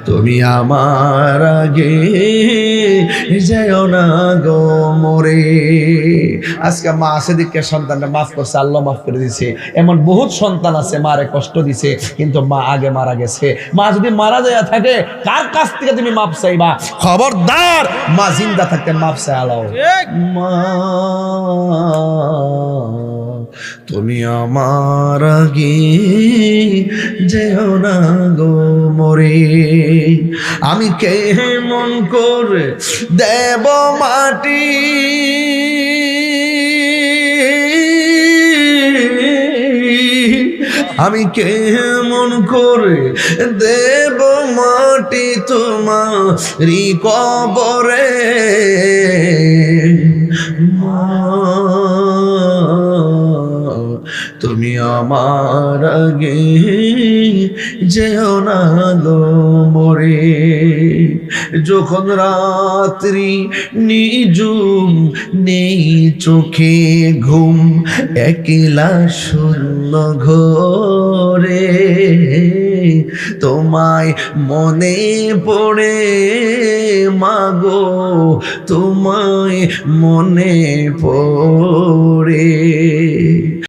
তুমি আমার আগে যেও না গো মরে। আজকে মা আছে দিকে সন্তানটা মাফ করছে, আল্লাহ মাফ করে দিছে। এমন বহুত সন্তান আছে মারে কষ্ট দিছে, কিন্তু মা আগে মারা গেছে। মা যদি মারা যায় থাকে, কার কাছ থেকে তুমি মাফ চাইবা? খবরদার, মা জিন্দা থাকতে মাফ চাই আলাও। মা তুমি আমার আগে যেও না গো মরে। আমি কেমন করে দেব মাটি, আমি কেমন করে দেব মাটি তোমারি কবরে। মা তুমি আমার আগে যেও না গো মরে। যখন রাত্রি নিঝুম, নেই চোখে ঘুম, একলা শূন্য ঘরে, তোমায় মনে পড়ে মাগো, তোমায় মনে পড়ে।